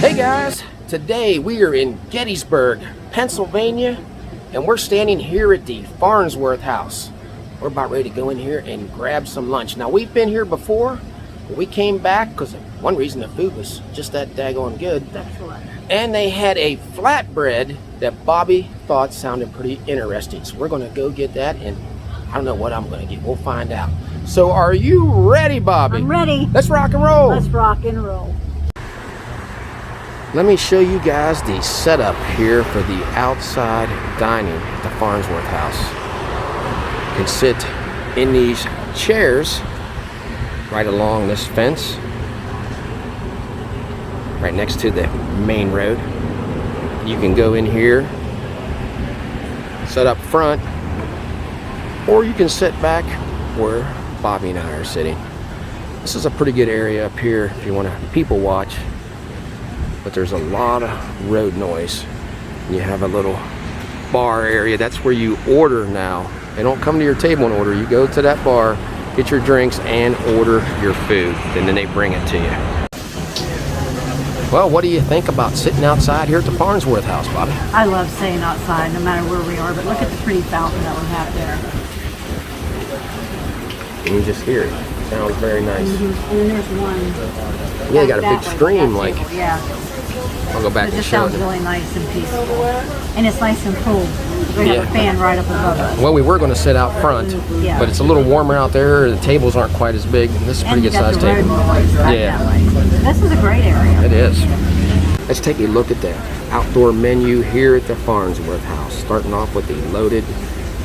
Hey guys, today we are in Gettysburg, Pennsylvania, and we're standing here at the Farnsworth House. We're about ready to go in here and grab some lunch. Now, we've been here before, but we came back because one reason the food was just that daggone good. Excellent. And they had a flatbread that Bobby thought sounded pretty interesting. So we're gonna go get that, and I don't know what I'm gonna get. We'll find out. So are you ready, Bobby? I'm ready. Let's rock and roll. Let's rock and roll. Let me show you guys the setup here for the outside dining at the Farnsworth House. You can sit in these chairs right along this fence, right next to the main road. You can go in here, sit up front, or you can sit back where Bobby and I are sitting. This is a pretty good area up here if you want to people watch. But there's a lot of road noise. You have a little bar area. That's where you order now. They don't come to your table and order. You go to that bar, get your drinks, and order your food. And then they bring it to you. Well, what do you think about sitting outside here at the Farnsworth House, Bobby? I love staying outside no matter where we are, but look at the pretty fountain that we have there. And you just hear it. Sounds very nice. Mm-hmm. And then there's one. Yeah, you got a big stream, like. Yeah. I'll go back It and just show sounds it. really nice and peaceful. And it's nice and cool. We have a fan right up above us. Well, we were going to sit out front, Yeah. but it's a little warmer out there. The tables aren't quite as big. This is a pretty good sized table. Yeah. This is a great area. It is. Let's take a look at the outdoor menu here at the Farnsworth House. Starting off with the loaded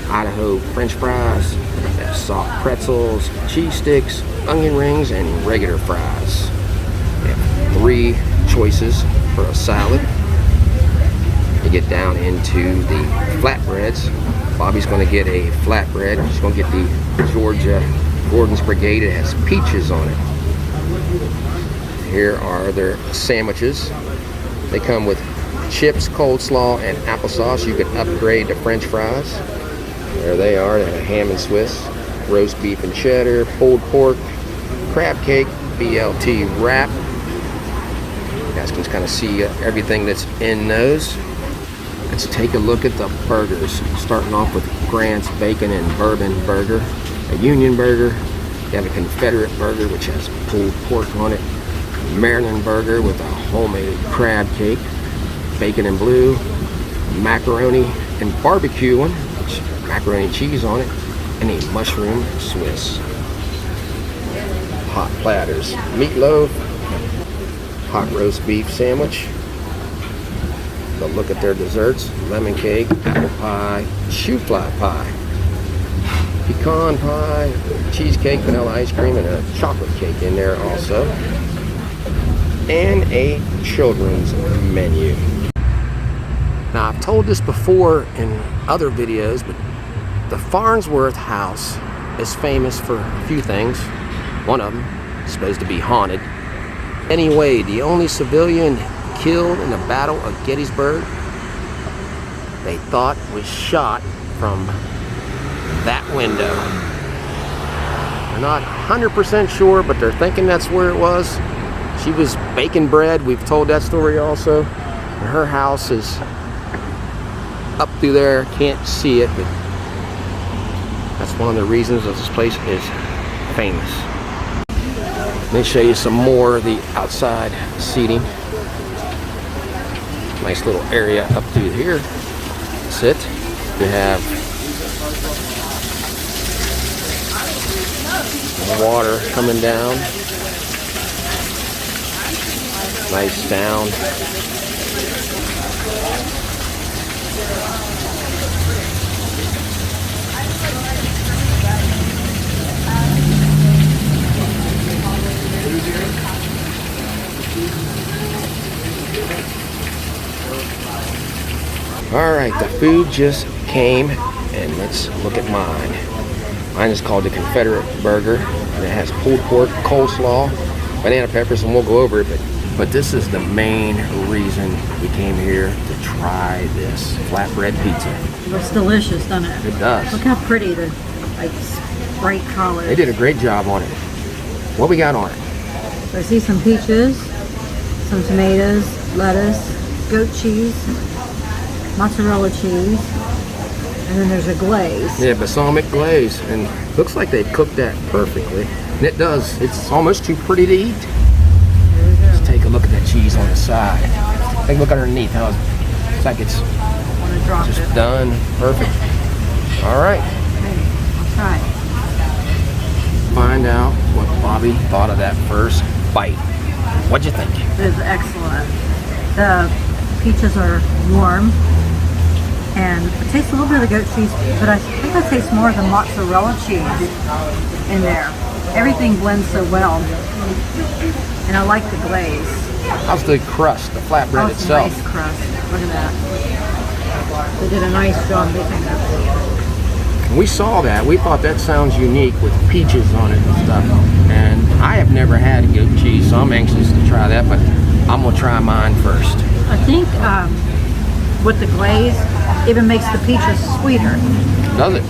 Idaho French fries, soft pretzels, cheese sticks, onion rings, and regular fries. We have 3 choices for a salad. You get down into the flatbreads. Bobby's going to get a flatbread. She's going to get the Georgia Gordon's Brigade. It has peaches on it. Here are their sandwiches. They come with chips, coleslaw, and applesauce. You can upgrade to French fries. There they are. They have a ham and Swiss, roast beef and cheddar, pulled pork, crab cake, BLT wrap. You guys can kind of see everything that's in those. Let's take a look at the burgers. Starting off with Grant's Bacon and Bourbon Burger, a Union Burger. You have a Confederate Burger, which has pulled pork on it. Maryland Burger with a homemade crab cake, bacon and blue, macaroni and barbecue one, which has macaroni and cheese on it, and a mushroom Swiss. Hot platters, meatloaf, hot roast beef sandwich. So look at their desserts: lemon cake, apple pie, shoe fly pie, pecan pie, cheesecake, vanilla ice cream, and a chocolate cake in there also. And a children's menu. Now, I've told this before in other videos, but the Farnsworth House is famous for a few things. One of them is supposed to be haunted. Anyway, the only civilian killed in the Battle of Gettysburg, they thought was shot from that window. They're not 100% sure, but they're thinking that's where it was. She was baking bread. We've told that story also. And her house is up through there. Can't see it, but that's one of the reasons that this place is famous. Let me show you some more of the outside seating. Nice little area up through here. Sit. You have water coming down. Nice sound. All right, the food just came, and let's look at mine. Mine is called the Confederate Burger, and it has pulled pork, coleslaw, banana peppers, and we'll go over it, but this is the main reason we came here to try this flatbread pizza. It looks delicious, doesn't it? It does. Look how pretty the bright colors. They did a great job on it. What we got on it? So I see some peaches, some tomatoes, lettuce, goat cheese, mozzarella cheese, and then there's a glaze. Yeah, balsamic glaze, and looks like they cooked that perfectly. And it does. It's almost too pretty to eat. There we go. Let's take a look at that cheese on the side. Take a look underneath. How it's like it's Want to drop just it? done perfect. All right. Okay, I'll try it. Find out what Bobby thought of that first bite. What'd you think? It is excellent. The peaches are warm, and I taste a little bit of the goat cheese, but I think I taste more of the mozzarella cheese in there. Everything blends so well, and I like the glaze. How's the crust, the flatbread Oh, it's a itself? nice crust. Look at that. They did a nice job making that. We saw that. We thought that sounds unique with peaches on it and stuff. And I have never had goat cheese, so I'm anxious to try that, but I'm gonna try mine first. I think with the glaze, even makes the peaches sweeter. Does it?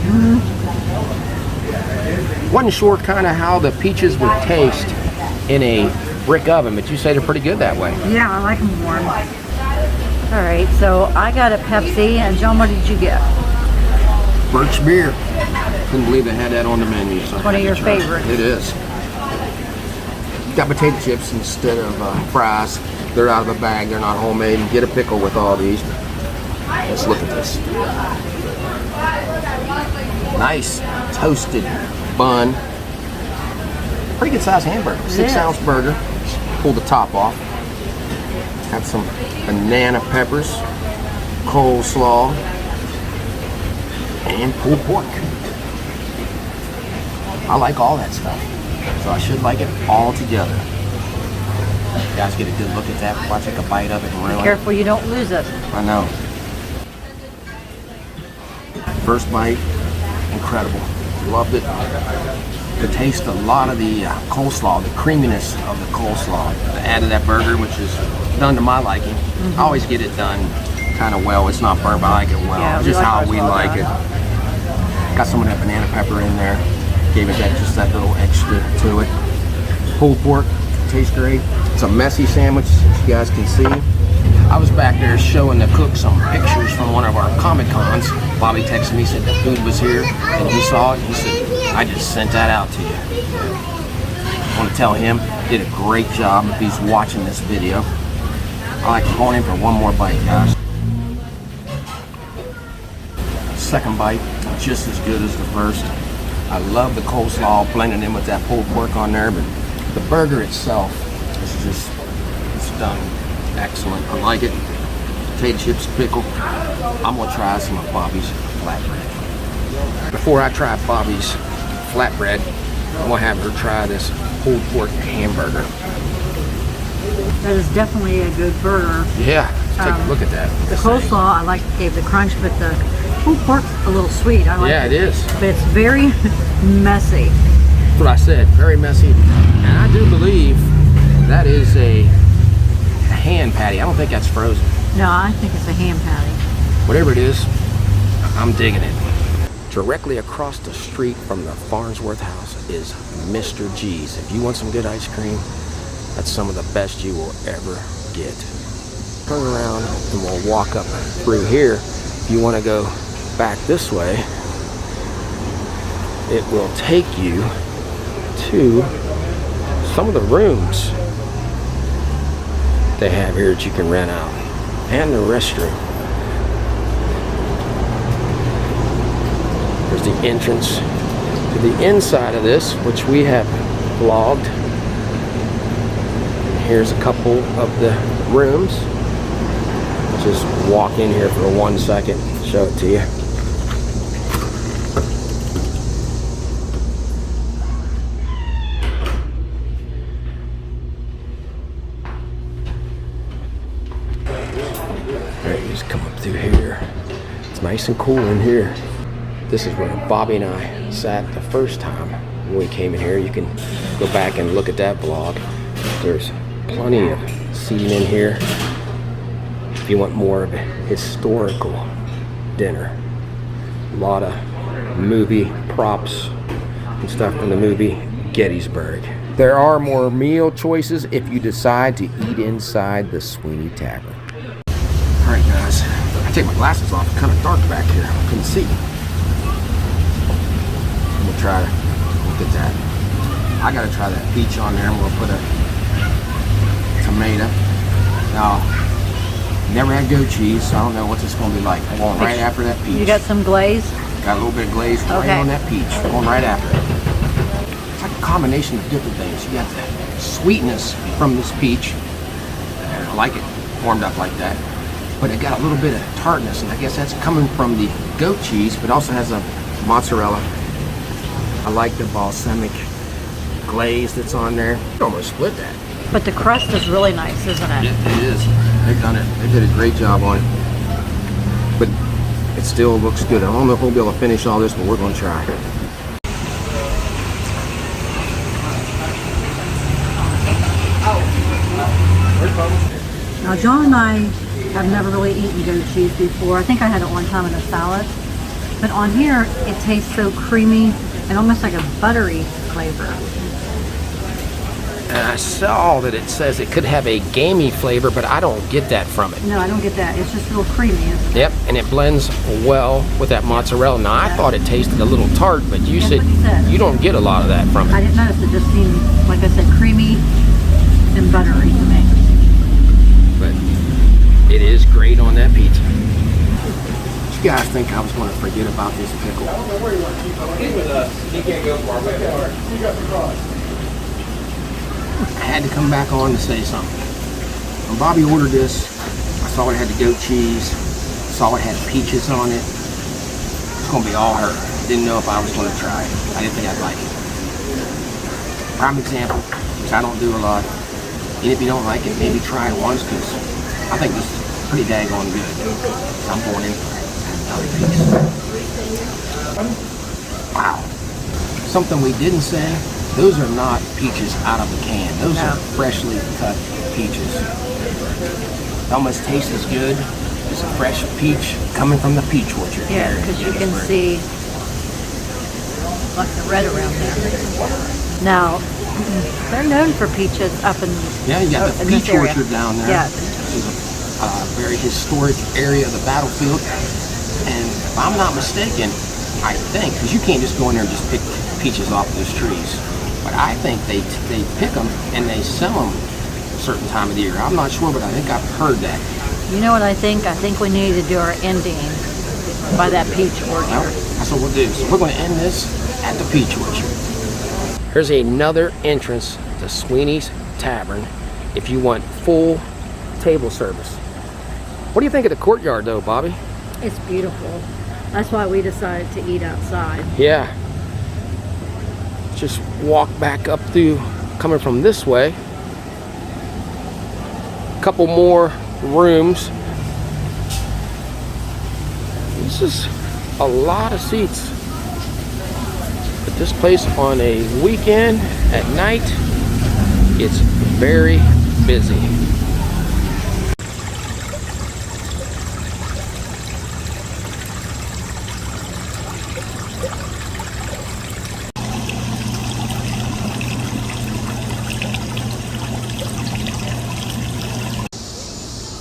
Wasn't sure kind of how the peaches would taste in a brick oven, but you say they're pretty good that way. Yeah, I like them warm. All right, so I got a Pepsi, and John, what did you get? Birch beer. Couldn't believe they had that on the menu. So One of your favorites. It is. Got potato chips instead of fries. They're out of a bag. They're not homemade. You get a pickle with all these. Let's look at this. Nice toasted bun. Pretty good sized hamburger. 6-ounce burger. Pull the top off. Have some banana peppers, coleslaw, and pulled pork. I like all that stuff, so I should like it all together. You guys get a good look at that before I take a bite of it and really. Careful you don't lose it. I know. First bite, incredible. Loved it. To taste a lot of the coleslaw, the creaminess of the coleslaw. To add to that burger, which is done to my liking. I always get it done kind of well. It's not burnt, but I like it well. Yeah, It's we just like how ours we well like done. it. Got some of that banana pepper in there. Gave it just that little extra to it. Pulled pork, tastes great. It's a messy sandwich, as you guys can see. I was back there showing the cook some pictures from one of our Comic Cons. Bobby texted me, said the food was here, and he saw it. He said, I just sent that out to you. I want to tell him, did a great job if he's watching this video. I like going in for one more bite, guys. Second bite, just as good as the first. I love the coleslaw blending in with that pulled pork on there, but the burger itself is just, it's done excellent. I like it. Potato chips, pickle. I'm gonna try some of Bobby's flatbread. Before I try Bobby's flatbread, I'm gonna have her try this pulled pork hamburger. That is definitely a good burger. Yeah, take a look at that. The coleslaw, I like, gave the crunch, but the pulled pork's a little sweet. I like Yeah, it is. But it's very messy. That's what I said, very messy. And I do believe that is a hand patty. I don't think that's frozen. No, I think it's a ham patty. Whatever it is, I'm digging it. Directly across the street from the Farnsworth House is Mr. G's. If you want some good ice cream, that's some of the best you will ever get. Turn around and we'll walk up through here. If you want to go back this way, it will take you to some of the rooms they have here that you can rent out, and the restroom. There's the entrance to the inside of this, which we have vlogged. Here's a couple of the rooms. Just walk in here for 1 second, show it to you. Alright, you just come up through here. It's nice and cool in here. This is where Bobby and I sat the first time when we came in here. You can go back and look at that vlog. There's plenty of seating in here if you want more of a historical dinner. A lot of movie props and stuff from the movie Gettysburg. There are more meal choices if you decide to eat inside the Sweney Tavern. All right, guys. I take my glasses off. It's kind of dark back here. I couldn't see. I'm gonna try to look at that. I gotta try that peach on there. I'm gonna put a tomato. Now, never had goat cheese, so I don't know what this is gonna be like. I'm going right after that peach. You got some glaze? Got a little bit of glaze right on that peach. Going right after it. It's like a combination of different things. You got the sweetness from this peach. And I like it warmed up like that. But it got a little bit of tartness, and I guess that's coming from the goat cheese, but also has a mozzarella. I like the balsamic glaze that's on there. You almost split that. But the crust is really nice, isn't it? It is. They've done it. They did a great job on it. But it still looks good. I don't know if we'll be able to finish all this, but we're going to try. Now, John and I have never really eaten goat cheese before. I think I had it one time in a salad. But on here, it tastes so creamy and almost like a buttery flavor. And I saw that it says it could have a gamey flavor, but I don't get that from it. No, I don't get that. It's just real creamy, isn't it? Yep, and it blends well with that mozzarella. Now, I thought it tasted a little tart, but you said you don't get a lot of that from it. I didn't notice. It just seemed, like I said, creamy and buttery to me. But it is great on that pizza. Did you guys think I was going to forget about this pickle? I had to come back on to say something. When Bobby ordered this, I saw it had the goat cheese, saw it had peaches on it. It's going to be all her. Didn't know if I was going to try it. I didn't think I'd like it. Prime example, which I don't do a lot. And if you don't like it, maybe try it once, because I think this is pretty daggone good. I'm going in for another piece. Wow. Something we didn't say, those are not peaches out of the can. Those are freshly cut peaches. It almost tastes as good as a fresh peach coming from the peach orchard. Yeah, because you can see like the red around there. Now, they're known for peaches up in you got the peach orchard down there. Yeah. This is a very historic area of the battlefield. And if I'm not mistaken, I think, because you can't just go in there and just pick peaches off those trees. But I think they pick them and they sell them a certain time of the year. I'm not sure, but I think I've heard that. You know what I think? I think we need to do our ending by that peach orchard. Well, that's what we'll do. So we're going to end this at the peach orchard. Here's another entrance to Sweney's Tavern if you want full table service. What do you think of the courtyard though, Bobby? It's beautiful. That's why we decided to eat outside. Yeah. Just walk back up through, coming from this way. A couple more rooms. This is a lot of seats. But this place on a weekend at night, it's very busy.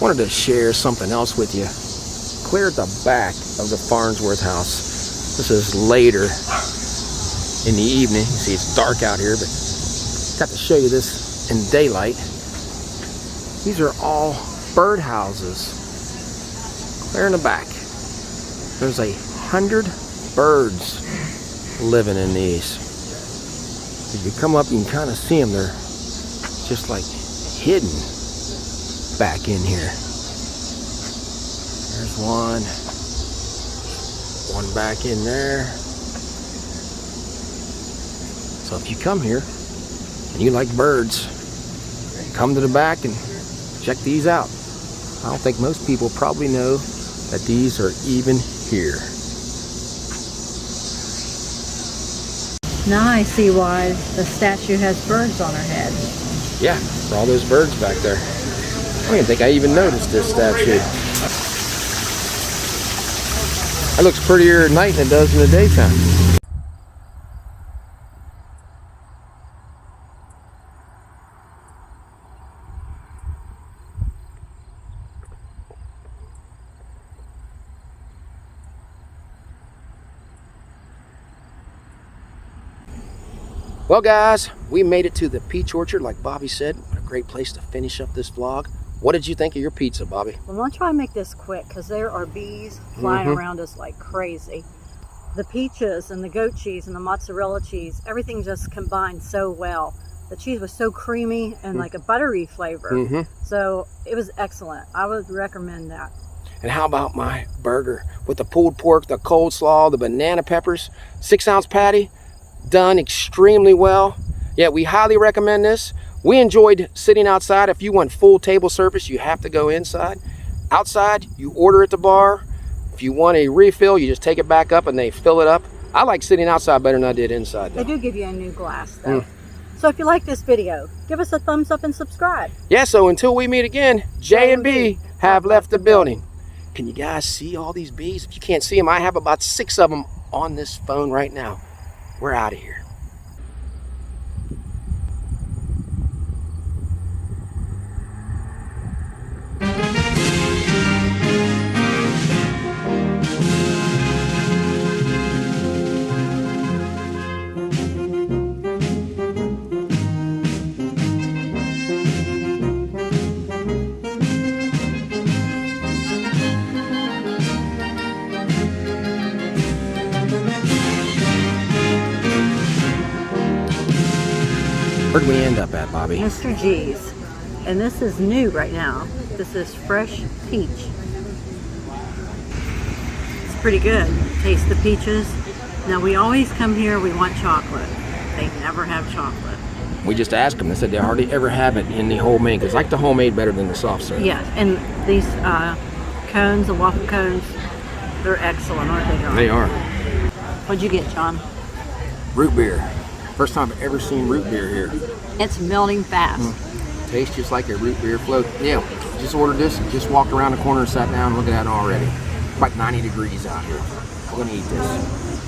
Wanted to share something else with you. Clear at the back of the Farnsworth House. This is later in the evening. You see it's dark out here, but got to show you this in daylight. These are all bird houses. Clear in the back. There's 100 birds living in these. If you come up, you can kind of see them. They're just like hidden back in here. There's one back in there. So if you come here and you like birds, come to the back and check these out. I don't think most people probably know that these are even here. Now I see why the statue has birds on her head. Yeah, for all those birds back there. I don't think I even noticed this statue. It looks prettier at night than it does in the daytime. Well, guys, we made it to the peach orchard, like Bobby said. What a great place to finish up this vlog. What did you think of your pizza, Bobby? Well, I'm going to try and make this quick because there are bees flying around us like crazy. The peaches and the goat cheese and the mozzarella cheese, everything just combined so well. The cheese was so creamy and like a buttery flavor. So it was excellent. I would recommend that. And how about my burger with the pulled pork, the coleslaw, the banana peppers, 6-ounce patty, done extremely well. Yeah, we highly recommend this. We enjoyed sitting outside. If you want full table service, you have to go inside. Outside, you order at the bar. If you want a refill, you just take it back up and they fill it up. I like sitting outside better than I did inside, though. They do give you a new glass, though. So if you like this video, give us a thumbs up and subscribe. Yeah, so until we meet again, J and B have left the building. Can you guys see all these bees? If you can't see them, I have about 6 of them on this phone right now. We're out of here. Where'd we end up at, Bobby? Mr. G's. And this is new right now. This is fresh peach. It's pretty good. Taste the peaches. Now we always come here, we want chocolate. They never have chocolate. We just asked them. They said they hardly ever have it in the homemade. Because like the homemade better than the soft serve. Yeah, and these cones, the waffle cones, they're excellent, aren't they, John? They are. What'd you get, John? Root beer. First time I've ever seen root beer here. It's melting fast. Tastes just like a root beer float. Yeah, just ordered this, just walked around the corner and sat down. Look at that already. Like 90 degrees out here. I'm gonna eat this.